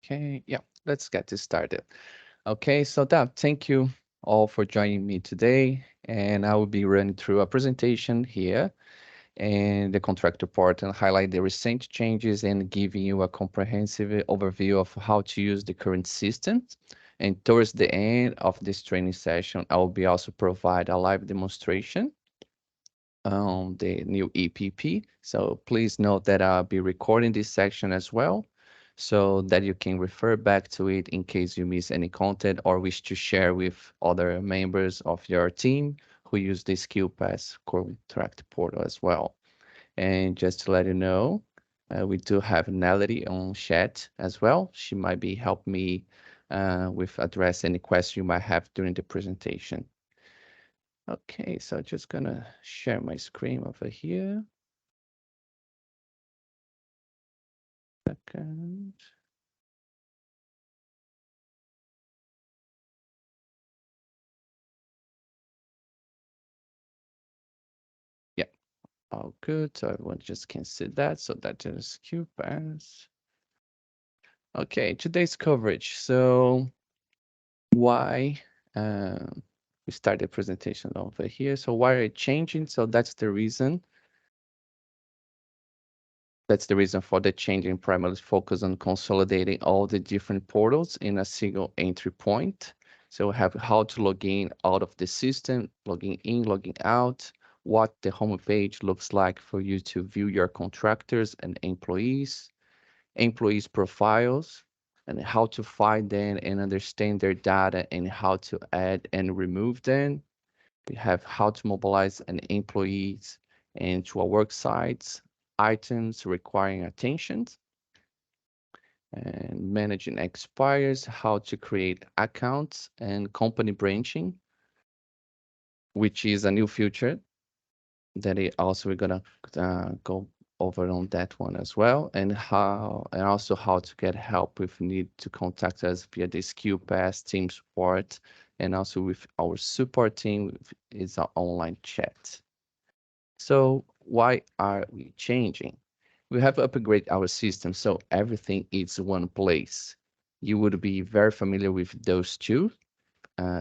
Okay, yeah, let's get this started. Okay, so thank you all for joining me today. And I will be running through a presentation here and the contractor part and highlight the recent changes and giving you a comprehensive overview of how to use the current system. And towards the end of this training session, I will be also provide a live demonstration on the new EPP. So please note that I'll be recording this section as well, so that you can refer back to it in case you miss any content or wish to share with other members of your team who use the SkillPASS contract portal as well. And just to let you know, we do have Nelly on chat as well. She might be help me with address any question you might have during the presentation. Okay, so just gonna share my screen over here. Second. Yeah, all good. So everyone just can see that. So that is SkillPASS. Okay, today's coverage. So why we start the presentation over here. So why are it changing? So that's the reason. That's the reason for the change in primarily focus on consolidating all the different portals in a single entry point. So we have how to log in out of the system, logging in, logging out, what the homepage looks like for you to view your contractors and employees profiles, and how to find them and understand their data and how to add and remove them. We have how to mobilize an employees into our work sites, items requiring attention, and managing expires, how to create accounts and company branching, which is a new feature that we're gonna go over on that one as well, and also how to get help if you need to contact us via the SkillPASS team support, and also with our support team is our online chat. So why are we changing? We have upgraded our system so everything is one place. You would be very familiar with those two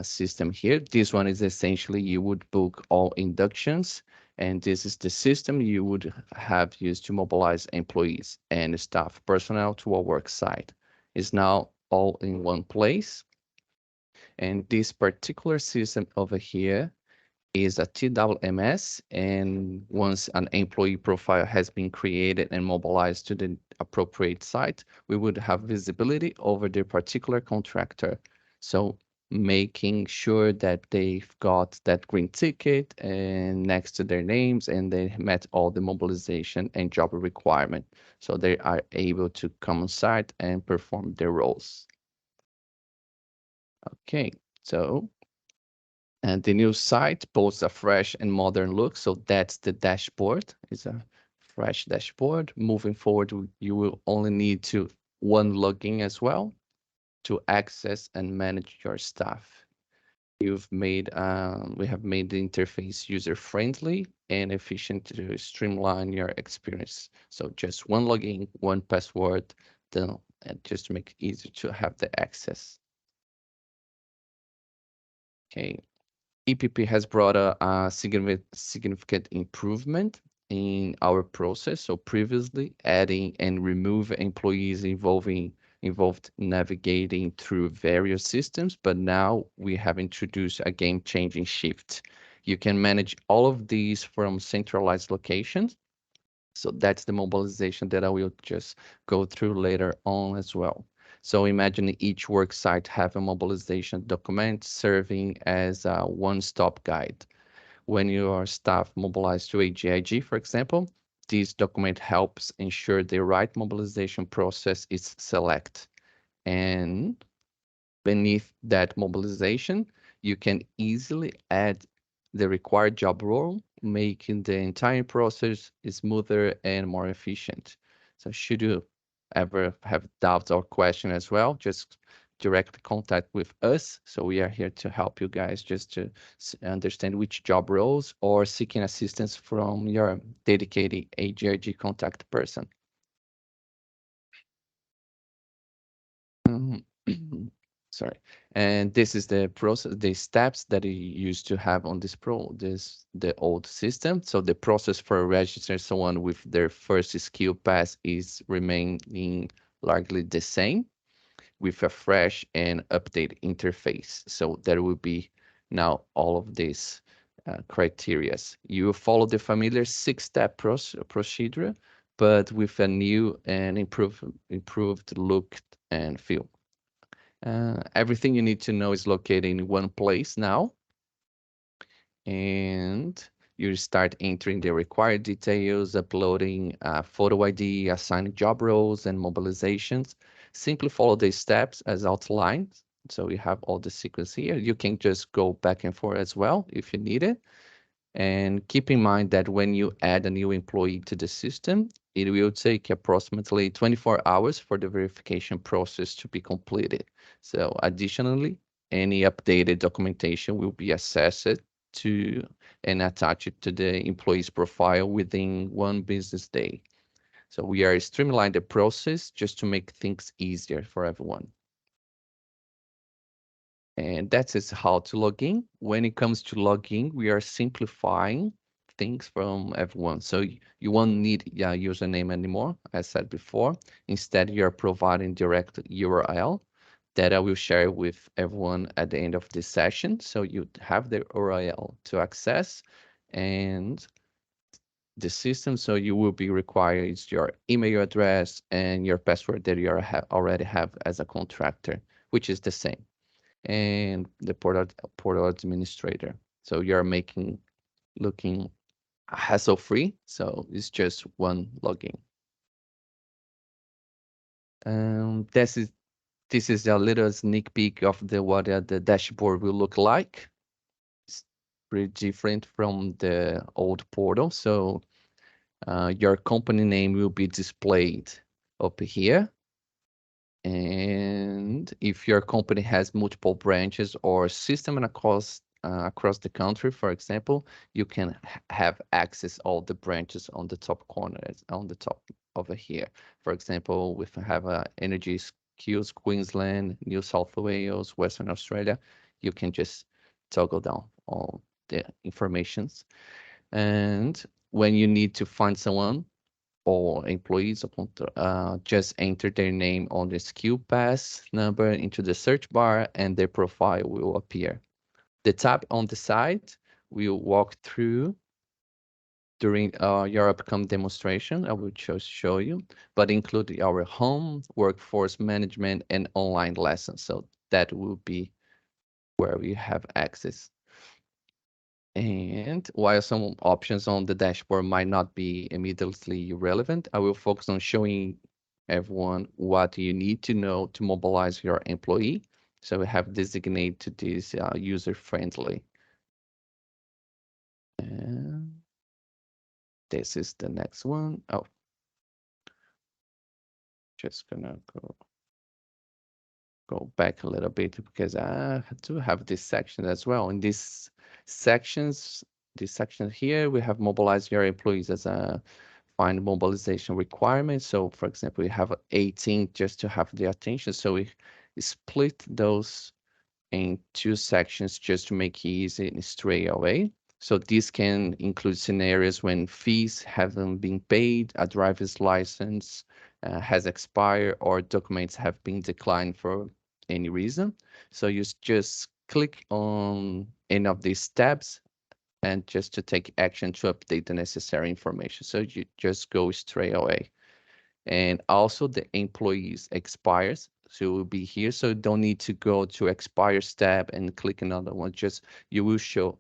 system here. This one is essentially you would book all inductions, and this is the system you would have used to mobilize employees and staff personnel to a work site. It's now all in one place. And this particular system over here is a TWMS, and once an employee profile has been created and mobilized to the appropriate site, we would have visibility over the particular contractor. So making sure that they've got that green ticket and next to their names and they met all the mobilization and job requirement. So they are able to come on site and perform their roles. Okay, so and the new site boasts a fresh and modern look. So that's the dashboard. It's a fresh dashboard. Moving forward, you will only need to one login as well to access and manage your stuff. We have made the interface user-friendly and efficient to streamline your experience. So just one login, one password, then and just to make it easier to have the access. Okay, EPP has brought a significant improvement in our process. So previously, adding and remove employees involved navigating through various systems, but now we have introduced a game-changing shift. You can manage all of these from centralized locations. So that's the mobilization that I will just go through later on as well. So imagine each work site have a mobilization document serving as a one-stop guide. When your staff mobilize to AGIG, for example, this document helps ensure the right mobilization process is selected. And beneath that mobilization, you can easily add the required job role, making the entire process smoother and more efficient. So should you ever have doubts or question as well, just direct contact with us. So we are here to help you guys just to understand which job roles or seeking assistance from your dedicated AGIG contact person. Sorry. And this is the process, the steps that you used to have on the old system. So the process for registering someone with their first skill pass is remaining largely the same with a fresh and updated interface. So there will be now all of these criteria. You follow the familiar six-step procedure, but with a new and improved look and feel. Everything you need to know is located in one place now, and you start entering the required details, uploading photo ID, assigning job roles and mobilizations. Simply follow the steps as outlined. So you have all the sequence here. You can just go back and forth as well if you need it. And keep in mind that when you add a new employee to the system, it will take approximately 24 hours for the verification process to be completed. So additionally, any updated documentation will be assessed to and attached to the employee's profile within 1 business day. So we are streamlining the process just to make things easier for everyone. And that is how to log in. When it comes to logging, we are simplifying things from everyone. So you won't need a username anymore, as said before. Instead, you're providing direct URL that I will share with everyone at the end of this session. So you have the URL to access and the system. So you will be required is your email address and your password that you already have as a contractor, which is the same, and the portal administrator. So you're looking hassle free. So it's just one login. This is a little sneak peek of what the dashboard will look like. It's pretty different from the old portal. So your company name will be displayed up here. And if your company has multiple branches or system and across the country, for example, you can have access all the branches on the top corner, on the top over here. For example, if we have Energy Skills Queensland, New South Wales, Western Australia, you can just toggle down all the informations. And when you need to find someone, or employees just enter their name on the SkillPASS number into the search bar and their profile will appear. The tab on the side will walk through during your upcoming demonstration. I will just show you, but include our home, workforce management, and online lessons. So that will be where we have access. And while some options on the dashboard might not be immediately relevant, I will focus on showing everyone what you need to know to mobilize your employee. So we have designated to this user-friendly. And this is the next one. Oh, just gonna go back a little bit because I do have this section as well. In this section here, we have mobilize your employees as a find mobilization requirements. So for example, we have 18 just to have the attention. So we split those in two sections just to make it easy and straight away. So this can include scenarios when fees haven't been paid, a driver's license has expired, or documents have been declined for any reason. So you just click on any of these tabs and just to take action to update the necessary information. So you just go straight away. And also the employees expires. So it will be here. So you don't need to go to expires tab and click another one. Just it will show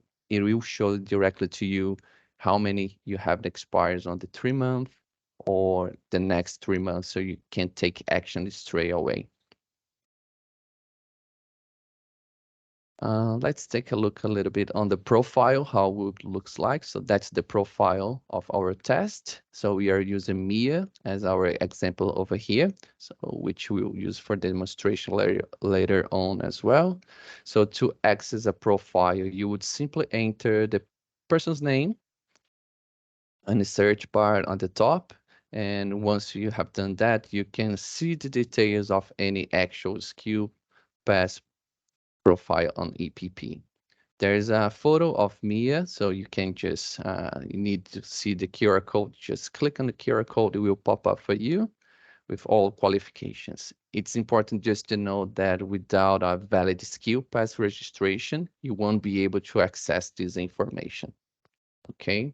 directly to you how many you have that expires on the 3 month or the next 3 months. So you can take action straight away. Let's take a look a little bit on the profile, how it looks like. So that's the profile of our test. So we are using Mia as our example over here, so which we'll use for demonstration later on as well. So to access a profile, you would simply enter the person's name in the search bar on the top, And once you have done that, you can see the details of any actual skill pass profile on EPP. There's a photo of Mia, so you can just, you need to see the QR code. Just click on the QR code, it will pop up for you with all qualifications. It's important just to know that without a valid SkillPASS registration, you won't be able to access this information. Okay,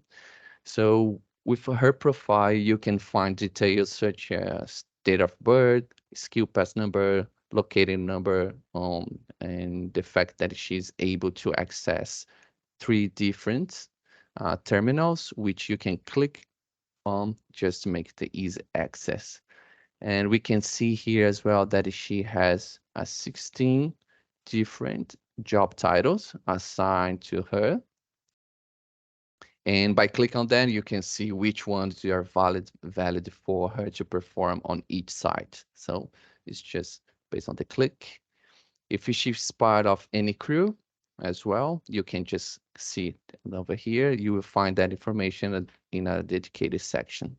so with her profile, you can find details such as date of birth, SkillPASS number, locating number, and the fact that she's able to access 3 different terminals, which you can click on just to make the easy access. And we can see here as well that she has 16 different job titles assigned to her. And by click on them, you can see which ones are valid for her to perform on each site. So it's just based on the click. If she's part of any crew as well, you can just see it over here. You will find that information in a dedicated section.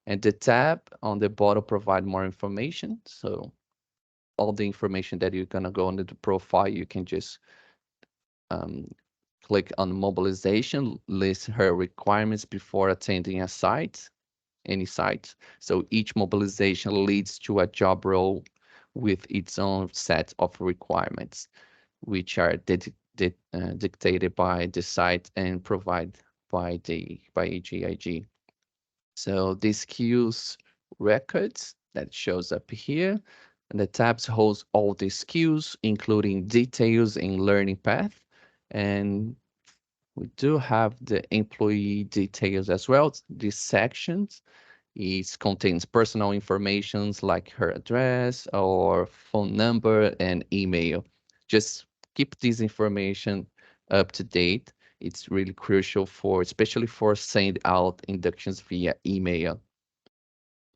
And the tab on the bottom provide more information. So all the information that you're gonna go into the profile, you can just click on mobilization, list her requirements before attending a site, any site. So each mobilization leads to a job role with its own set of requirements, which are dictated by the site and provided by AGIG. So this skills records that shows up here, and the tabs holds all the skills, including details in learning path. And we do have the employee details as well. These sections it contains personal informations like her address or phone number and email. Just keep this information up to date. It's really crucial for, especially for send out inductions via email.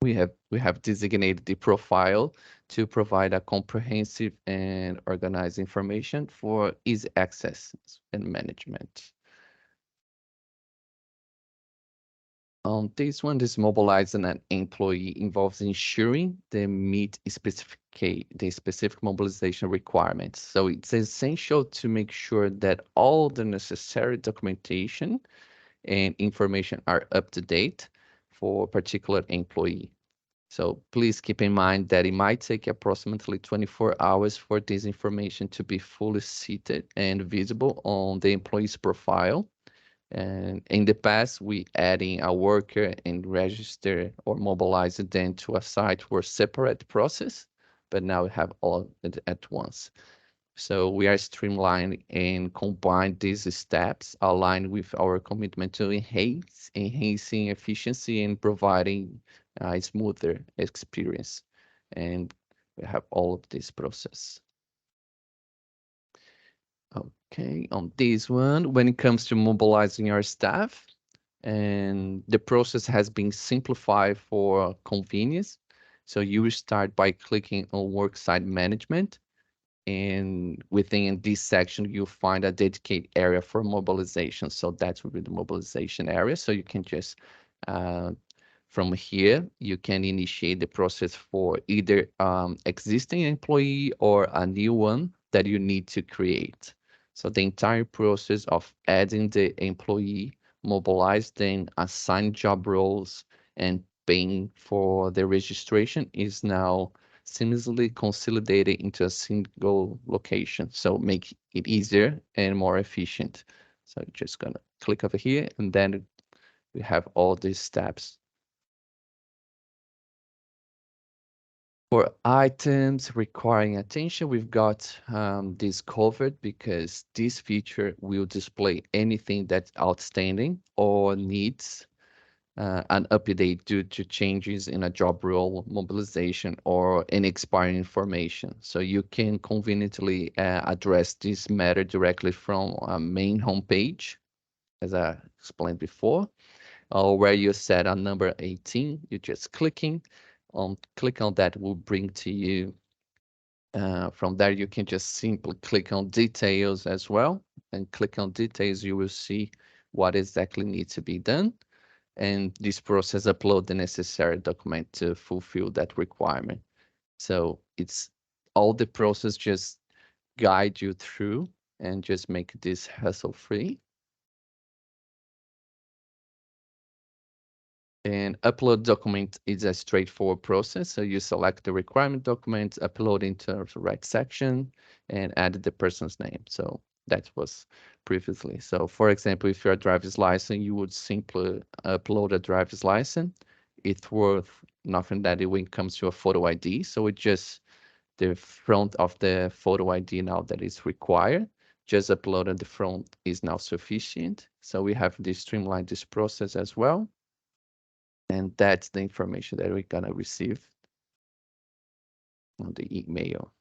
We have designated the profile to provide a comprehensive and organized information for easy access and management. This one, this mobilizing an employee involves ensuring they meet the specific mobilization requirements. So it's essential to make sure that all the necessary documentation and information are up to date for a particular employee. So please keep in mind that it might take approximately 24 hours for this information to be fully seated and visible on the employee's profile. And in the past, we adding a worker and register or mobilize them to a site for separate process, but now we have all at once. So we are streamlining and combine these steps aligned with our commitment to enhancing efficiency and providing a smoother experience. And we have all of this process. Okay, on this one, when it comes to mobilizing our staff, and the process has been simplified for convenience. So you will start by clicking on worksite management, and within this section, you'll find a dedicated area for mobilization. So that will be the mobilization area. So you can just, from here, you can initiate the process for either existing employee or a new one that you need to create. So the entire process of adding the employee, mobilize them, assign job roles, and paying for the registration is now seamlessly consolidated into a single location. So make it easier and more efficient. So just gonna click over here, and then we have all these steps. For items requiring attention, we've got this covered because this feature will display anything that's outstanding or needs an update due to changes in a job role, mobilization, or any expiring information. So you can conveniently address this matter directly from a main homepage, as I explained before, or where you set a number 18, you're just clicking. Click on that will bring to you. From there, you can just simply click on details as well. And click on details, you will see what exactly needs to be done. and this process upload the necessary document to fulfill that requirement. So it's all the process just guide you through and just make this hassle-free. And upload document is a straightforward process. So you select the requirement document, upload into the right section, and add the person's name. So that was previously. So for example, if you're a driver's license, you would simply upload a driver's license. It's worth nothing that when it comes to a photo ID. So it just the front of the photo ID now that is required. Just upload at the front is now sufficient. So we have to streamline this process as well. And that's the information that we're gonna receive on the email.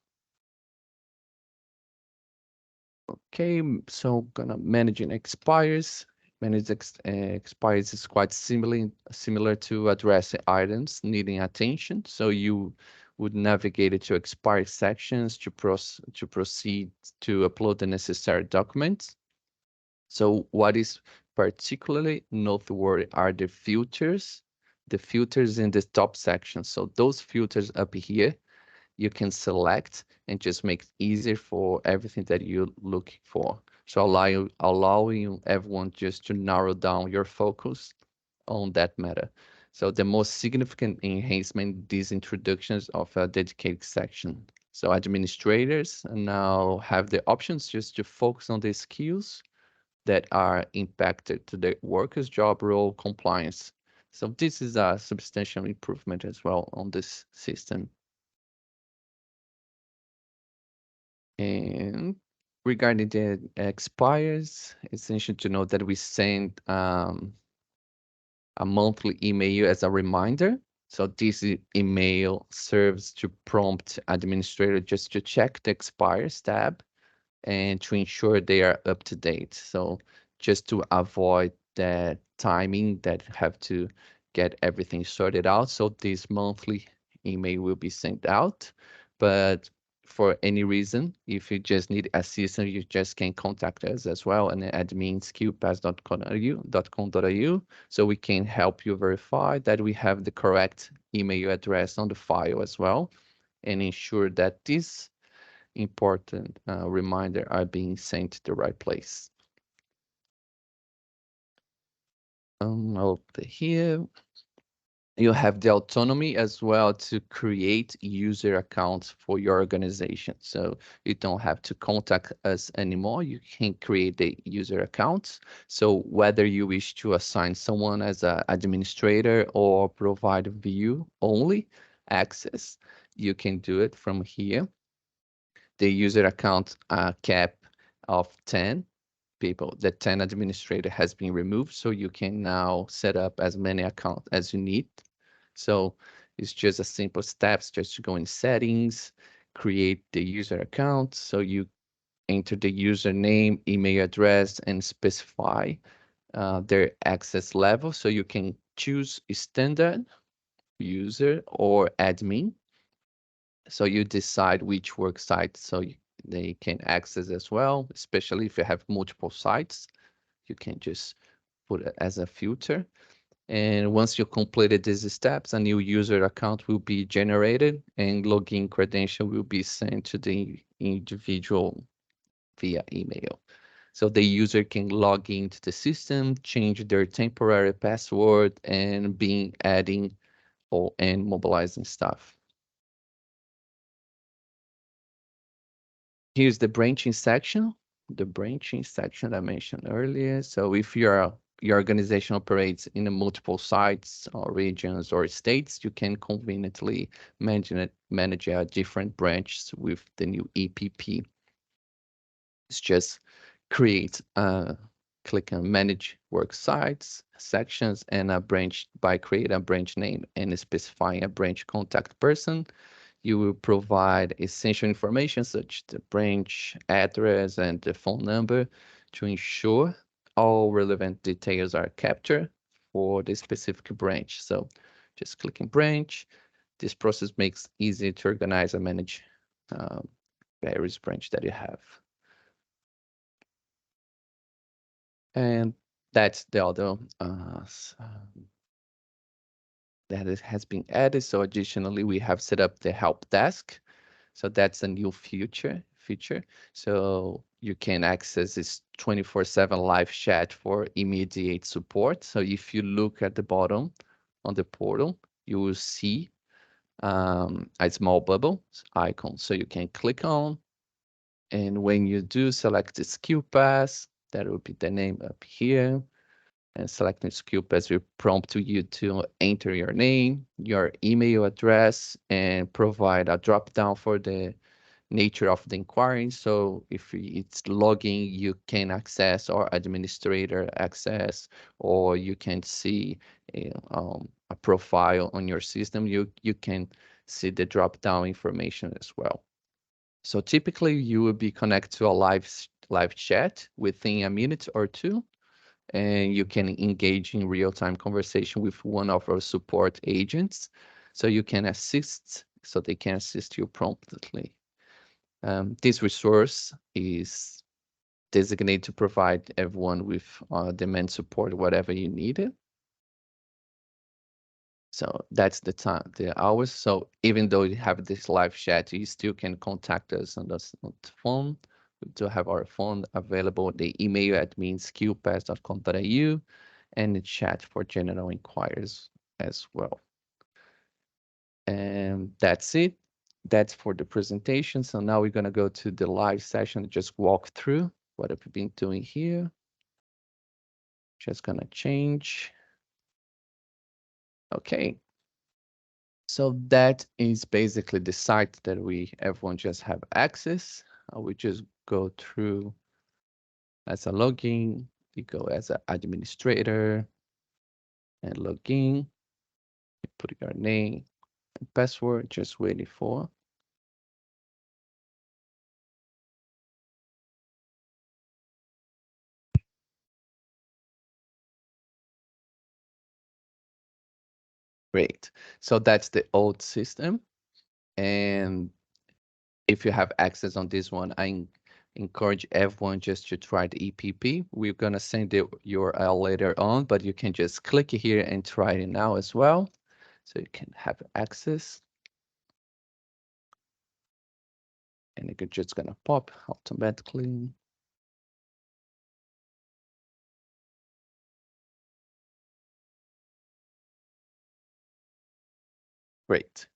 Okay, so gonna managing expires. Expires is quite similar to addressing items needing attention. So you would navigate it to expired sections to proceed to upload the necessary documents. So what is particularly noteworthy are the filters in the top section. So those filters up here, you can select and just make it easier for everything that you're looking for. So allowing everyone just to narrow down your focus on that matter. So the most significant enhancement, these introductions of a dedicated section. So administrators now have the options just to focus on the skills that are impacted to the worker's job role compliance. So this is a substantial improvement as well on this system. And regarding the expires, it's essential to know that we send a monthly email as a reminder. So this email serves to prompt administrator just to check the expires tab and to ensure they are up to date. So just to avoid that timing that have to get everything sorted out. So this monthly email will be sent out. But for any reason, if you just need assistance, you just can contact us as well and admin skillpass.com.au so we can help you verify that we have the correct email address on the file as well and ensure that this important reminder are being sent to the right place. Over here, you have the autonomy as well to create user accounts for your organization. So you don't have to contact us anymore. You can create the user accounts. So whether you wish to assign someone as an administrator or provide view only access, you can do it from here. The user account cap of 10 people, the 10 administrator has been removed, so you can now set up as many accounts as you need. So it's just a simple steps, just to go in settings, create the user account. So you enter the username, email address, and specify their access level. So you can choose standard, user, or admin. So you decide which work site they can access as well, especially if you have multiple sites. You can just put it as a filter. And once you completed these steps, a new user account will be generated and login credential will be sent to the individual via email. So the user can log into the system, change their temporary password, and being adding and mobilizing stuff. Here's the branching section, I mentioned earlier. So if your organization operates in multiple sites or regions or states, you can conveniently manage different branches with the new EPP. It's just click on manage work sites, sections, and a branch by create a branch name and specifying a branch contact person. You will provide essential information such as the branch address and the phone number to ensure all relevant details are captured for the specific branch. So just clicking branch. This process makes it easy to organize and manage various branch that you have. And That's the other that it has been added. So additionally, we have set up the help desk. So that's a new feature. So you can access this 24/7 live chat for immediate support. So if you look at the bottom on the portal, you will see a small bubble icon. So you can click on, and when you do select the SkillPASS, that will be the name up here. And selecting SkillPASS will prompt you to enter your name, your email address, and provide a drop down for the nature of the inquiry. So if it's logging, you can access, or administrator access, or you can see a profile on your system. You can see the drop down information as well. So typically you will be connected to a live chat within a minute or two, and you can engage in real-time conversation with one of our support agents. So you can assist, so they can assist you promptly. This resource is designated to provide everyone with demand support, whatever you need it. So that's the time, the hours. So even though you have this live chat, you still can contact us on the phone. We do have our phone available, the email admin skillpass.com.au, and the chat for general inquiries as well. And that's it. That's for the presentation. So now we're going to go to the live session and just walk through what have we been doing here. Just going to change. Okay. So that is basically the site that everyone just have access. We just go through as a login. You go as an administrator and login. You put your name and password, just waiting for. Great. So that's the old system. And if you have access on this one, I encourage everyone just to try the EPP. We're going to send the URL later on, but you can just click here and try it now as well. So you can have access. And it's just going to pop automatically. Great.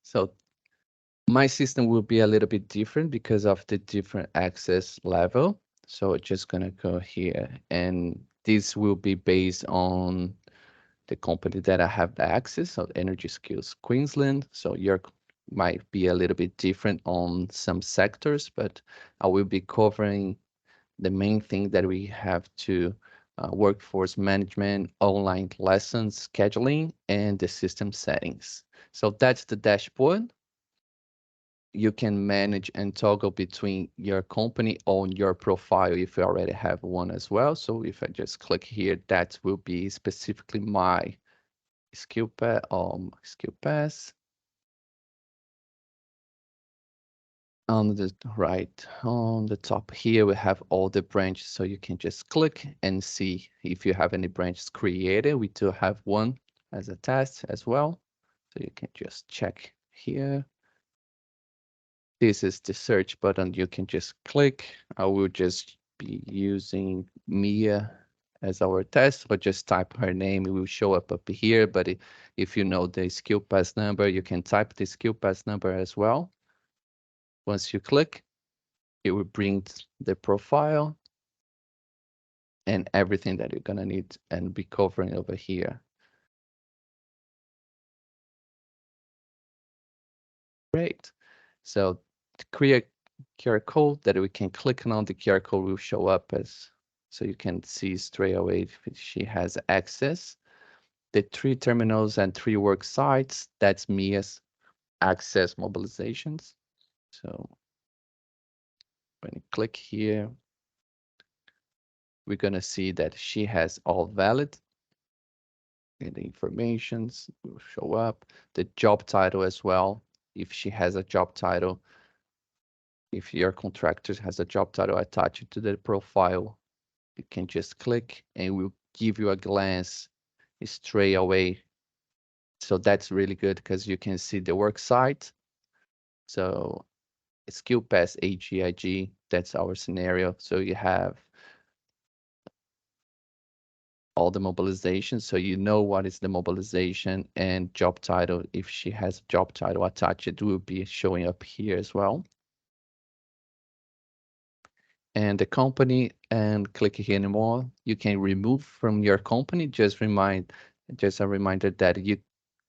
So my system will be a little bit different because of the different access level. So it's just going to go here, and this will be based on the company that I have the access, so Energy Skills Queensland. So your might be a little bit different on some sectors, but I will be covering the main thing that we have to workforce management, online lessons, scheduling, and the system settings. So that's the dashboard. You can manage and toggle between your company on your profile if you already have one as well. So if I just click here, that will be specifically my SkillPASS. On the right, on the top here, we have all the branches. So you can just click and see if you have any branches created. We do have one as a test as well. So you can just check here. This is the search button. You can just click. I will just be using Mia as our test, but just type her name. It will show up here. But if you know the SkillPASS number, you can type the SkillPASS number as well. Once you click, it will bring the profile and everything that you're gonna need and be covering over here. Great. So to create QR code that we can click on, the QR code will show up as, so you can see straight away if she has access. The 3 terminals and 3 work sites, that's Mia's access mobilizations. So when you click here, we're gonna see that she has all valid. And the informations will show up. The job title as well. If she has a job title, if your contractor has a job title attached to the profile, You can just click and we'll give you a glance straight away. So that's really good because you can see the work site. So SkillPASS AGIG, that's our scenario. So you have all the mobilization. So you know what is the mobilization and job title. If she has a job title attached, it will be showing up here as well. And the company, and click here anymore. You can remove from your company. Just a reminder that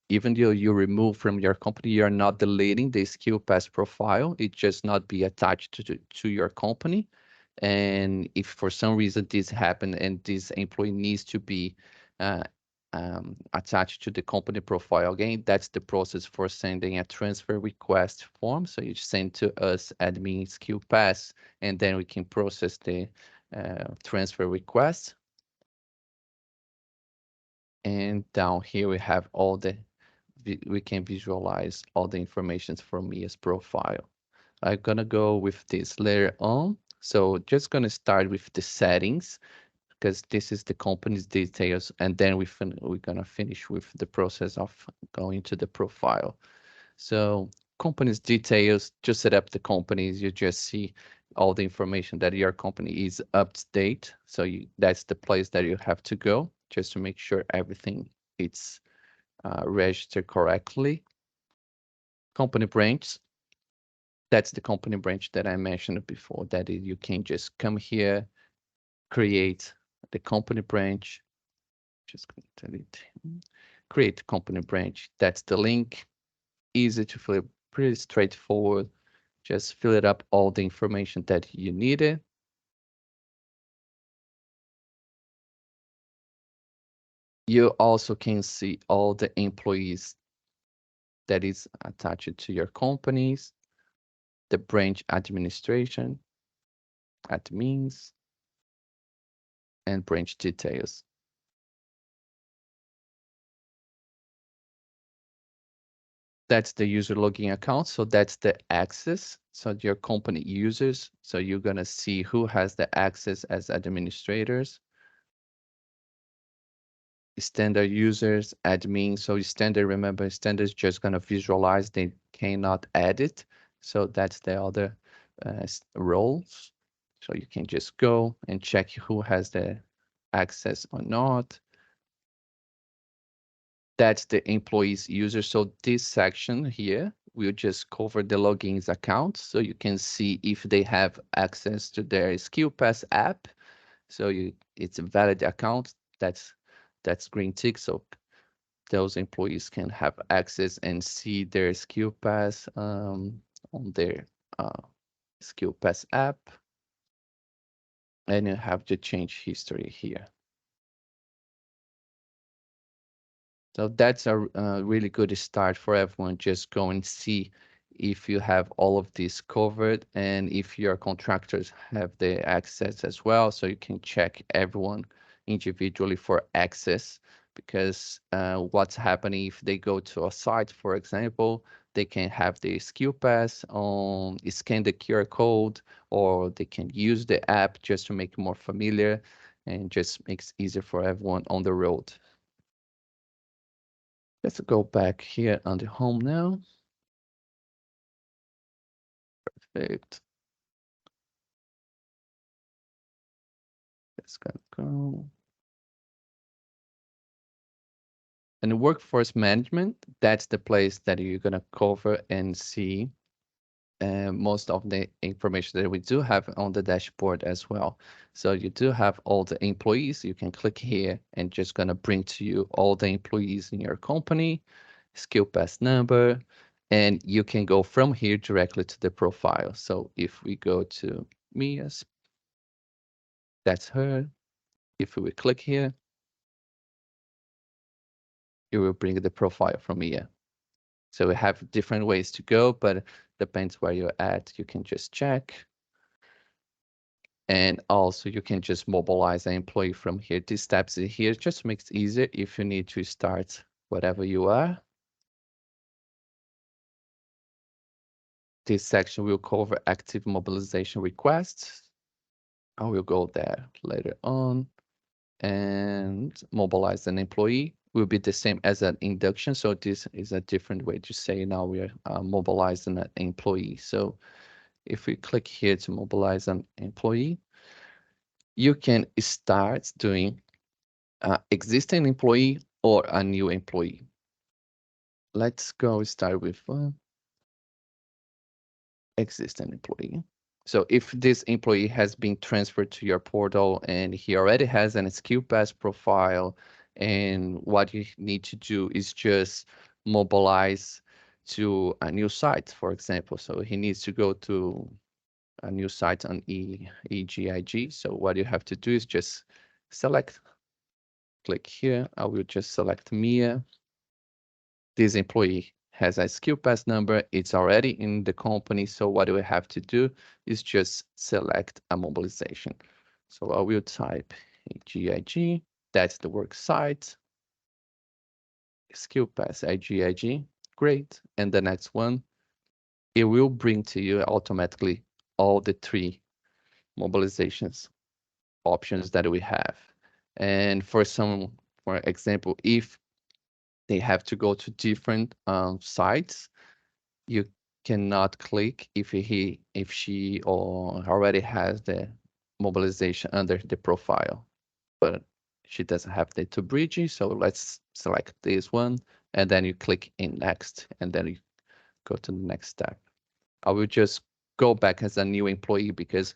even though you remove from your company, you're not deleting the SkillPASS profile. It just not be attached to your company. And if for some reason this happened and this employee needs to be uh, attached to the company profile again, that's the process for sending a transfer request form. So you send to us admin SkillPASS, and then we can process the transfer request. And down here we have all the we can visualize all the information from Mia's profile. I'm gonna go with this later on. So just gonna start with the settings because this is the company's details, and then we're gonna finish with the process of going to the profile. So company's details, just set up the companies, you just see all the information that your company is up to date. So that's the place that you have to go just to make sure everything is registered correctly. Company branch, that's the company branch that I mentioned before, that you can just come here, create the company branch, just gonna delete, create company branch. That's the link, easy to fill, pretty straightforward. Just fill it up all the information that you needed. You also can see all the employees that is attached to your companies, the branch administration, admins, and branch details. That's the user login account. So that's the access. So your company users. So you're going to see who has the access as administrators. Standard users, admin. So standard, remember, standard is just going to visualize. They cannot edit. So that's the other roles. So you can just go and check who has the access or not. That's the employees user. So this section here will just cover the logins account. So you can see if they have access to their SkillPASS app. So it's a valid account. That's green tick. So those employees can have access and see their SkillPASS on their SkillPASS app. And you have the change history here. So that's a really good start for everyone. Just go and see if you have all of this covered and if your contractors have the access as well. So you can check everyone individually for access, because what's happening if they go to a site, for example, they can have the SkillPASS on, scan the QR code, or they can use the app just to make it more familiar and just makes it easier for everyone on the road. Let's go back here on the home now. Perfect. Let's go. And workforce management, that's the place that you're going to cover and see most of the information that we do have on the dashboard as well. So you do have all the employees. You can click here and just going to bring to you all the employees in your company, SkillPASS number, and you can go from here directly to the profile. So if we go to Mia's, that's her. If we click here, it will bring the profile from here. So we have different ways to go, but depends where you're at. You can just check. And also you can just mobilize an employee from here. These steps in here just makes it easier if you need to start whatever you are. This section will cover active mobilization requests. I will go there later on. And mobilize an employee will be the same as an induction. So this is a different way to say now we are mobilizing an employee. So if we click here to mobilize an employee, you can start doing existing employee or a new employee. Let's go start with existing employee. So if this employee has been transferred to your portal and he already has an SkillPASS profile, and what you need to do is just mobilize to a new site, for example. So he needs to go to a new site on AGIG. So what you have to do is just select, click here. I will just select Mia. This employee has a SkillPASS number. It's already in the company. So what we have to do is just select a mobilization. So I will type AGIG. That's the work site. SkillPASS AGIG. Great. And the next one, it will bring to you automatically all the three mobilizations options that we have. And for example, if they have to go to different sites, you cannot click if she or already has the mobilization under the profile, but she doesn't have the two bridges. So let's select this one, and then you click in next, and then you go to the next step. I will just go back as a new employee because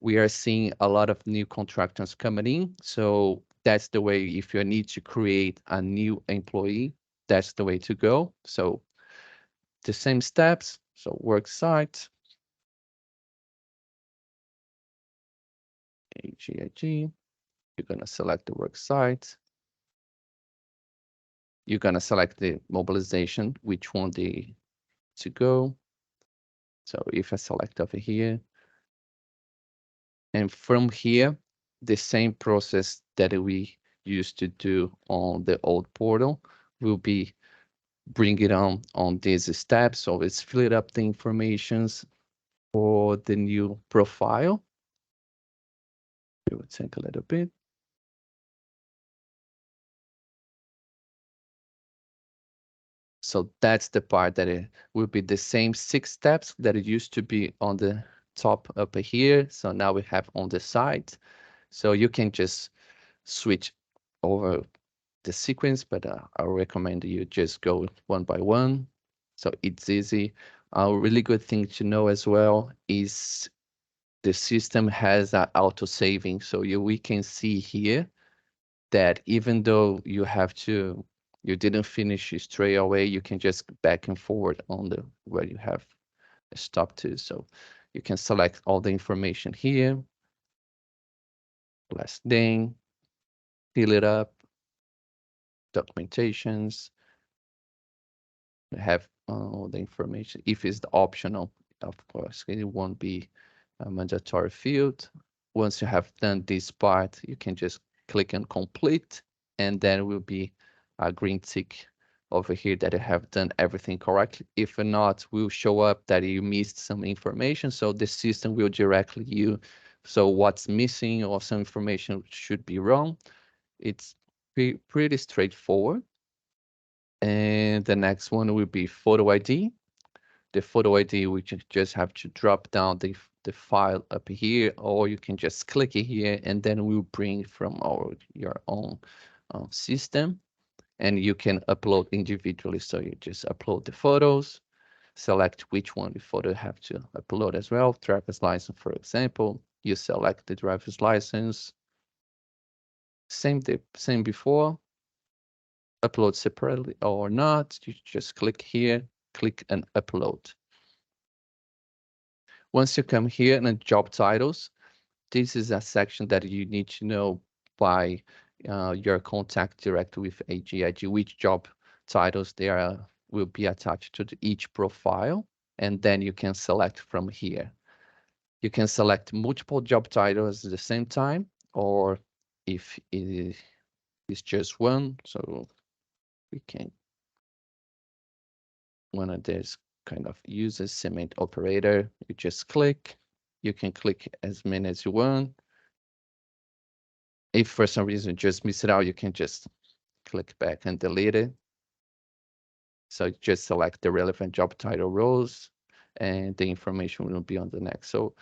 we are seeing a lot of new contractors coming in. So that's the way. If you need to create a new employee, that's the way to go. So the same steps. So work site, AGIG. You're gonna select the work site. You're gonna select the mobilization, which one to go. So if I select over here, and from here, the same process that we used to do on the old portal will be bring it on these steps. So let's fill up the informations for the new profile. It will take a little bit. So that's the part that it will be the same 6 steps that it used to be on the top up here. So now we have on the side. So you can just switch over the sequence, but I recommend you just go one by one. So it's easy. A really good thing to know as well is the system has auto saving. So we can see here that even though you didn't finish straight away, you can just back and forward on the where you have stopped to. So you can select all the information here, last name, fill it up, documentations, have all the information. If it's the optional, of course, it won't be a mandatory field. Once you have done this part, you can just click on complete, and then will be a green tick over here that you have done everything correctly. If not, will show up that you missed some information. So the system will directly you. So what's missing or some information should be wrong. It's pretty straightforward. And the next one will be photo ID. The photo ID, we just have to drop down the file up here, or you can just click it here, and then we'll bring from your own system, and you can upload individually. So you just upload the photos, select which one the photo have to upload as well. Driver's license, for example, you select the driver's license. Same before. Upload separately or not, you just click here, click and upload. Once you come here in the job titles, this is a section that you need to know by your contact directly with AGIG, which job titles there will be attached to each profile, and then you can select from here. You can select multiple job titles at the same time, or if it is just one, so we can one of these kind of user cement operator, you just click. You can click as many as you want. If for some reason you just miss it out, you can just click back and delete it. So just select the relevant job title roles and the information will be on the next. So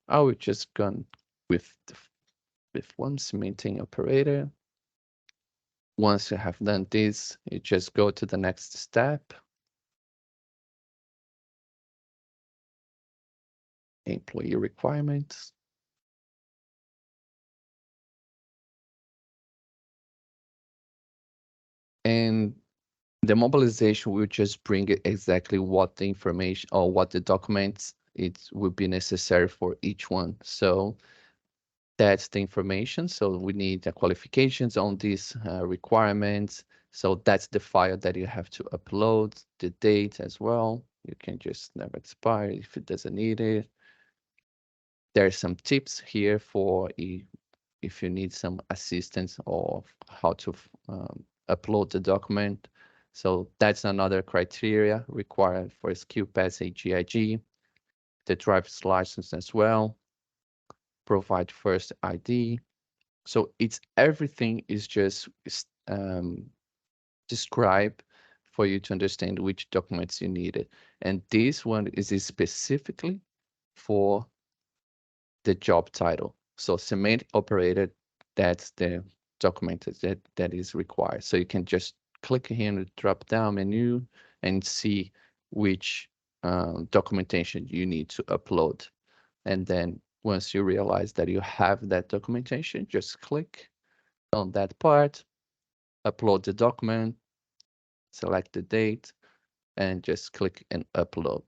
I will just go with one cementing operator. Once you have done this, you just go to the next step. Employee requirements. And the mobilization will just bring exactly what the information or what the documents it would be necessary for each one. So that's the information. So we need the qualifications on these requirements. So that's the file that you have to upload, the date as well. You can just never expire if it doesn't need it. There's some tips here for if you need some assistance or how to upload the document. So that's another criteria required for SkillPASS AGIG. The driver's license as well. Provide first ID. So it's everything is just described for you to understand which documents you needed. And this one is specifically for the job title. So cement operator, that's the document that is required. So you can just click here in the drop down menu and see which documentation you need to upload. And then once you realize that you have that documentation, just click on that part, upload the document, select the date, and just click and upload.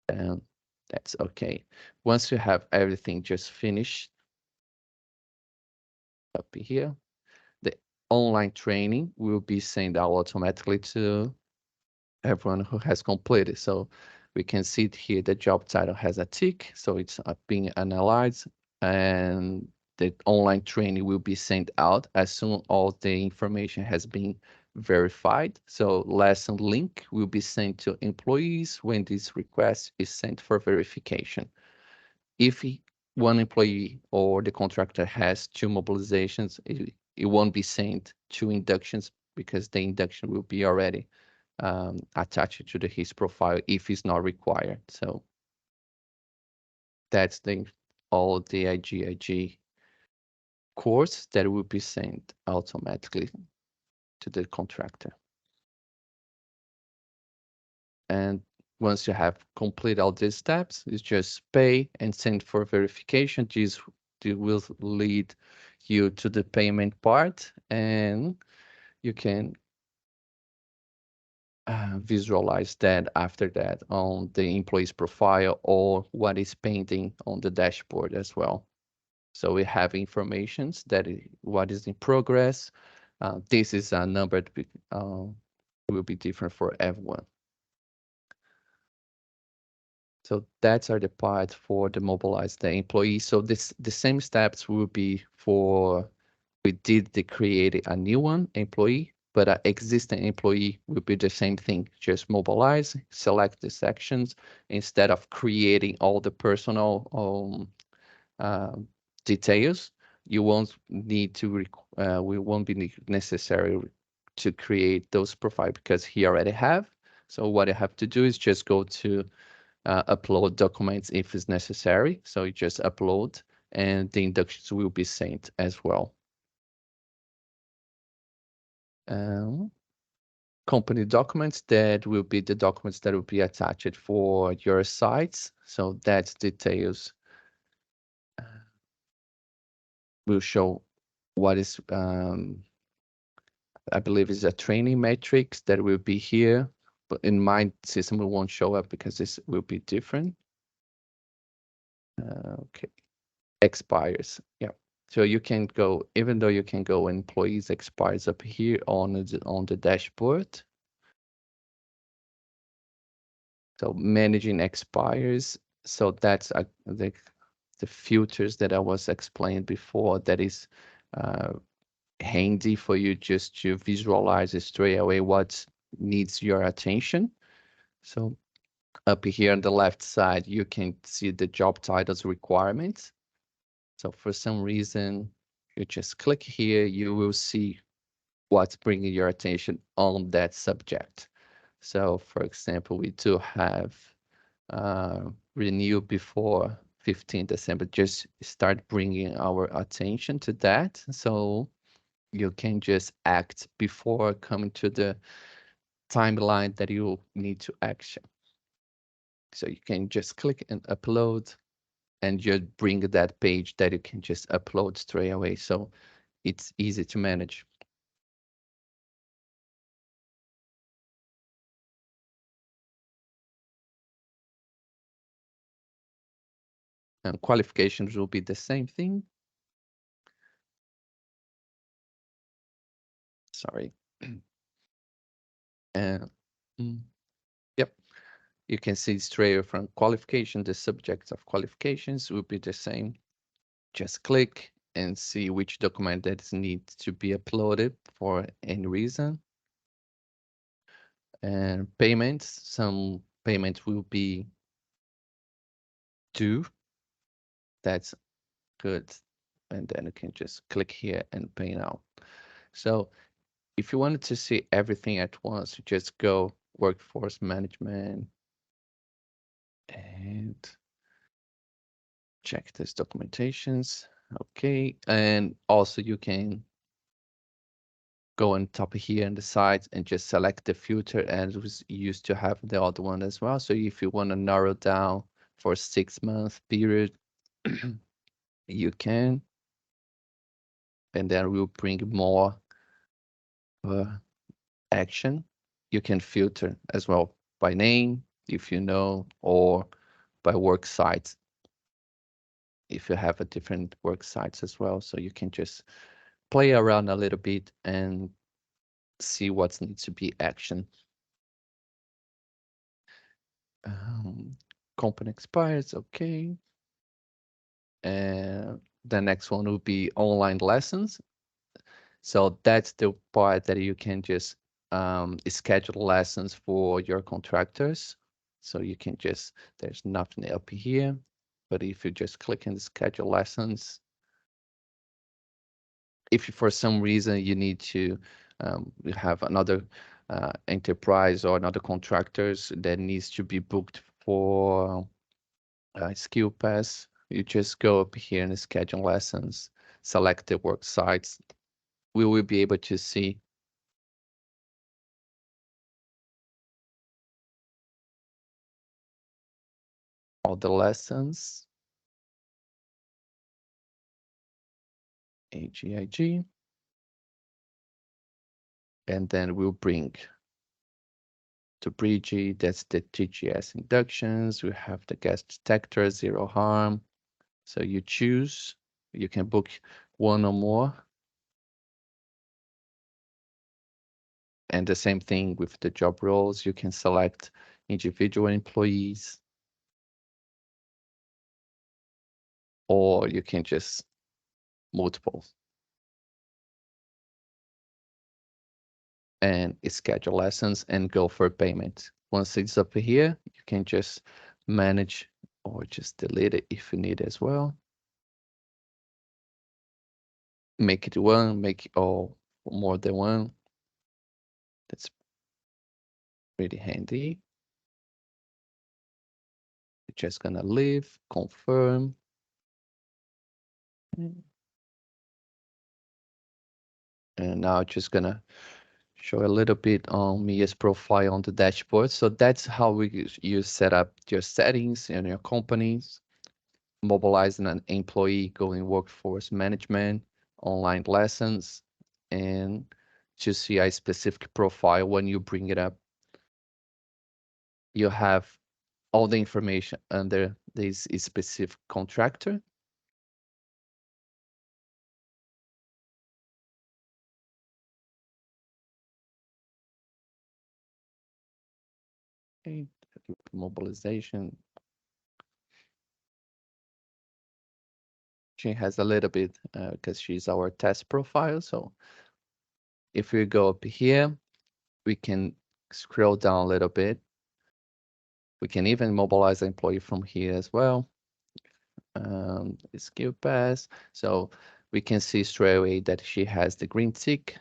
And that's okay. Once you have everything just finished up here, the online training will be sent out automatically to everyone who has completed. So we can see it here, the job title has a tick, so it's being analyzed, and the online training will be sent out as soon all the information has been verified. So lesson link will be sent to employees when this request is sent for verification. If one employee or the contractor has two mobilizations, it won't be sent two inductions because the induction will be already attached to his profile if it's not required. So that's all the AGIG course that will be sent automatically to the contractor. And once you have completed all these steps, it's just pay and send for verification. This will lead you to the payment part, and you can visualize that after that on the employee's profile or what is pending on the dashboard as well. So we have informations that what is in progress. This is a number that will be different for everyone. So that's are the part for the mobilize the employee. So the same steps will be for we did the create a new one employee, but an existing employee will be the same thing. Just mobilize, select the sections instead of creating all the personal details. You won't need to we won't be necessary to create those profile because he already have. So what you have to do is just go to upload documents if it's necessary. So you just upload and the inductions will be sent as well. Company documents, that will be the documents that will be attached for your sites. So that details will show what is, I believe is a training matrix that will be here, but in my system it won't show up because this will be different. Okay, expires, yeah. So you can go, even though you can go employees expires up here on the dashboard. So managing expires. So that's the filters that I was explained before. That is handy for you just to visualize straight away what needs your attention. So up here on the left side, you can see the job titles requirements. So for some reason, You just click here, you will see what's bringing your attention on that subject. So for example, we do have renew before 15 December, just start bringing our attention to that. So you can just act before coming to the timeline that you need to action. So you can just click and upload and just bring that page that you can just upload straight away. So it's easy to manage. And qualifications will be the same thing. Sorry. And yep, you can see straight from qualification, the subject of qualifications will be the same. Just click and see which document that needs to be uploaded for any reason. And payments, some payments will be due. That's good. And then you can just click here and pay now. So if you wanted to see everything at once, you just go workforce management and check this documentations. Okay. And also you can go on top here on the side and just select the filter as was used to have the other one as well. So if you want to narrow down for a 6-month period, you can, and then we'll bring more action. You can filter as well by name, if you know, or by work sites, if you have a different work sites as well. So you can just play around a little bit and see what needs to be action. Company expires, okay. And the next one will be online lessons. So that's the part that you can just schedule lessons for your contractors. So you can just, there's nothing up here, but if you just click on the schedule lessons, if for some reason you need to you have another enterprise or another contractors that needs to be booked for SkillPASS, you just go up here and schedule lessons, select the work sites. We will be able to see all the lessons. AGIG. And then we'll bring to Bridgie, that's the TGS inductions. We have the gas detector, zero harm. So you choose, you can book one or more. And the same thing with the job roles, you can select individual employees, or you can just multiple. And schedule lessons and go for payment. Once it's up here, you can just manage or just delete it if you need as well. Make it one, make it all more than one. That's pretty handy. We're just gonna leave, confirm. And now just gonna show a little bit on Mia's profile on the dashboard. So that's how you set up your settings in your companies, mobilizing an employee, going workforce management, online lessons, and to see a specific profile when you bring it up. You have all the information under this specific contractor. Okay, mobilization. She has a little bit because she's our test profile. So if we go up here, we can scroll down a little bit. We can even mobilize an employee from here as well. SkillPASS. So we can see straight away that she has the green tick.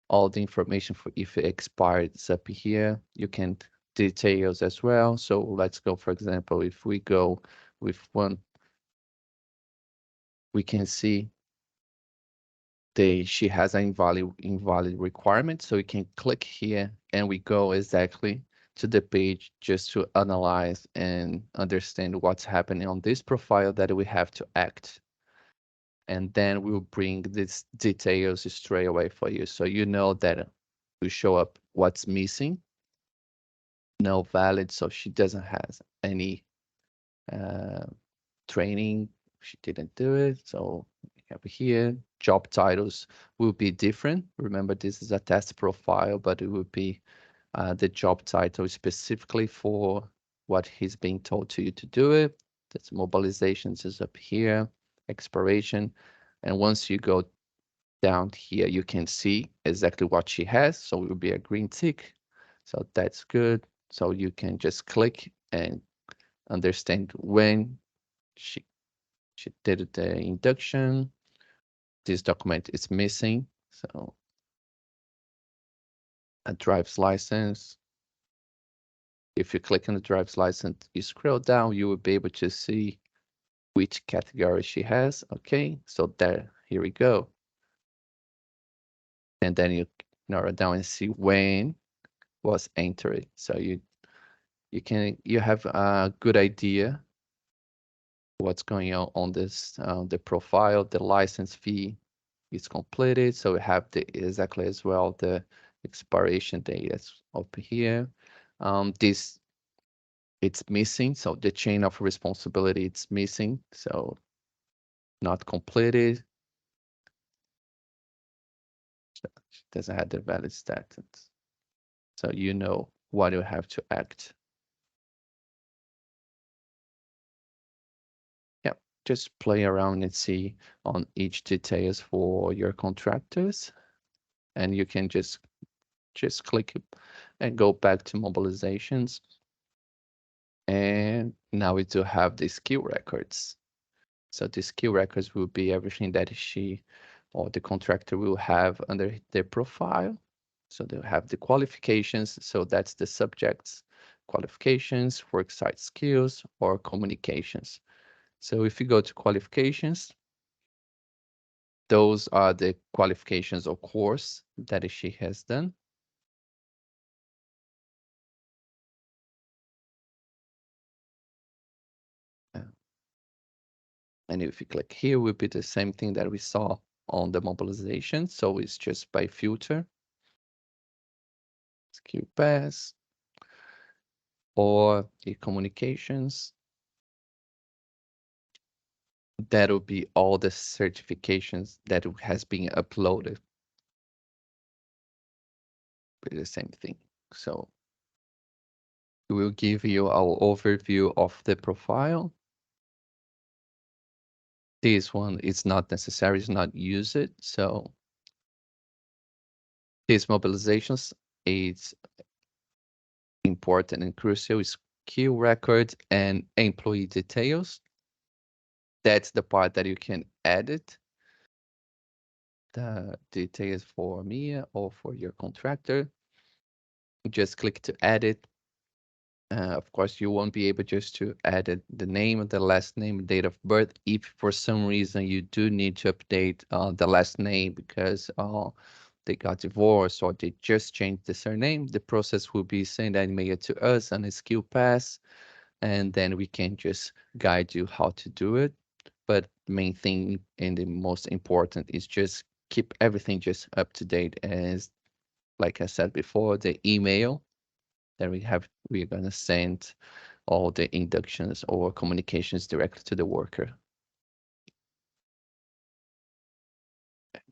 All the information for if it expired is up here. You can details as well. So let's go, for example, if we go with one, we can see she has an invalid requirement. So we can click here and we go exactly to the page just to analyze and understand what's happening on this profile that we have to act. And then we'll bring these details straight away for you. So you know that we show up what's missing, no valid, so she doesn't have any uh, training. She didn't do it. So we have here, job titles will be different. Remember, this is a test profile, but it will be the job title specifically for what he's being told to you to do it. That's mobilizations is up here, expiration. And once you go down here, you can see exactly what she has. So it will be a green tick. So that's good. So you can just click and understand when she did the induction. This document is missing. So a driver's license. If you click on the driver's license, you scroll down, you will be able to see which category she has. Okay, so there, here we go. And then you narrow down and see when was entered. So you have a good idea what's going on this the profile. The license fee is completed, so we have the exactly as well the expiration date is up here. This it's missing, so the chain of responsibility it's missing, so not completed. So it doesn't have the valid status, so you know what you have to act. Yeah, just play around and see on each details for your contractors, and you can just click it and go back to mobilizations. And now we do have the skill records. So the skill records will be everything that she or the contractor will have under their profile. So they'll have the qualifications. So that's the subjects, qualifications, worksite skills, or communications. So if you go to qualifications, those are the qualifications or course that she has done. And if you click here, will be the same thing that we saw on the mobilization. So it's just by filter, SkillPASS, or the communications. That will be all the certifications that has been uploaded. Be the same thing. So we will give you our overview of the profile. This one is not necessary, it's not used. So these mobilizations is important and crucial. Skill record and employee details. That's the part that you can edit the details for me or for your contractor. Just click to edit. Of course, you won't be able just to edit the name, the last name, date of birth. If for some reason you do need to update the last name because they got divorced or they just changed the surname, the process will be send an email to us on a SkillPASS, and then we can just guide you how to do it. But main thing and the most important is just keep everything just up to date. As like I said before, the email that we're gonna send all the inductions or communications directly to the worker.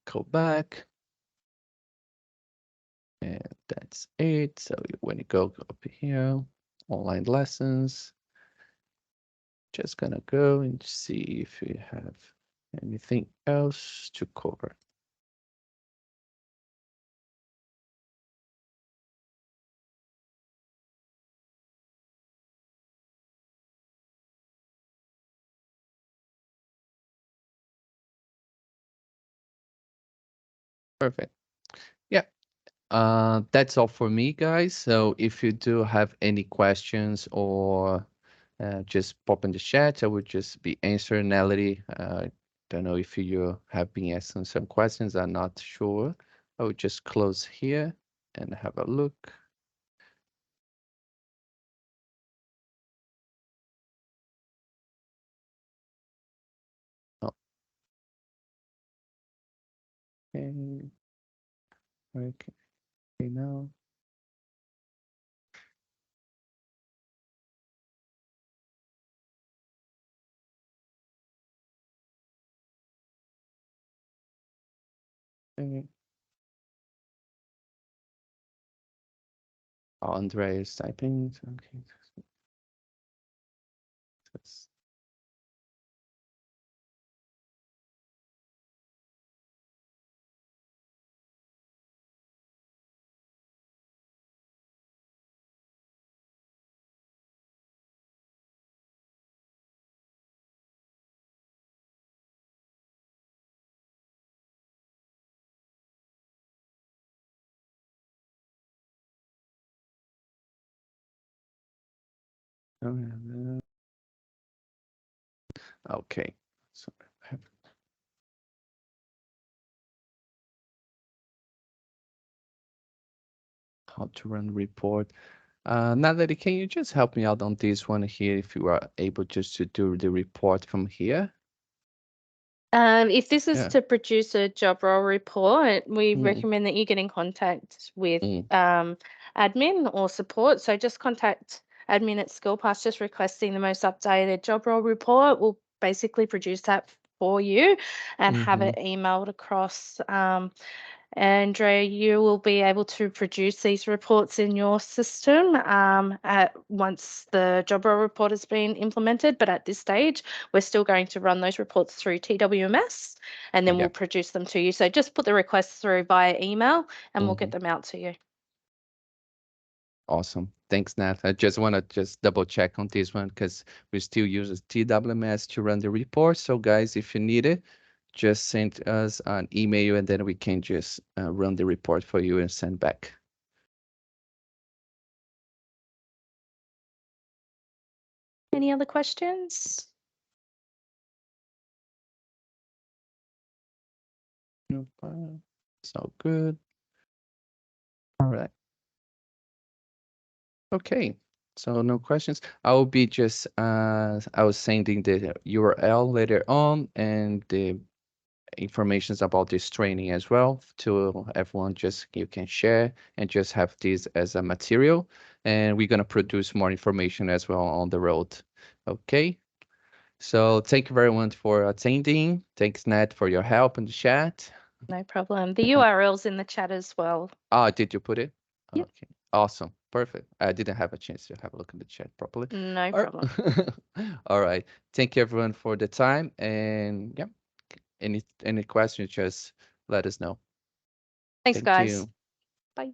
Go back. And that's it. So when you go up here, online lessons, just gonna go and see if we have anything else to cover. Perfect. Yeah. That's all for me, guys. So if you do have any questions or just pop in the chat, I would just be answering. Nelly, don't know if you have been asking some questions. I'm not sure. I would just close here and have a look. Oh, okay. Okay. Now. Okay. Andre is typing. Okay. That's, okay. So I have how to run report. Natalie, can you just help me out on this one here if you are able just to do the report from here? If this is Yeah. to produce a job role report, we Mm, recommend that you get in contact with mm, admin or support. So just contact admin at SkillPASS, just requesting the most updated job role report. We'll basically produce that for you and have it emailed across. Andrea, you will be able to produce these reports in your system once the job role report has been implemented. But at this stage, we're still going to run those reports through TWMS and then yeah. we'll produce them to you. So just put the requests through via email and we'll Mm-hmm. get them out to you. Awesome. Thanks, Nat. I just want to just double check on this one because we still use TWMS to run the report. So guys, if you need it, just send us an email and then we can just run the report for you and send back. Any other questions? No problem. So good. All right. Okay. So no questions. I will be just I was sending the URL later on and the informations about this training as well to everyone. Just you can share and just have this as a material, and we're gonna produce more information as well on the road. Okay. So thank you very much for attending. Thanks, Nat, for your help in the chat. No problem. The URL's in the chat as well. Ah, did you put it? Yep. Okay. Awesome. Perfect. I didn't have a chance to have a look in the chat properly. No All problem. right. All right. Thank you everyone for the time. And yeah, any questions, just let us know. Thanks, Thank guys. you. Bye.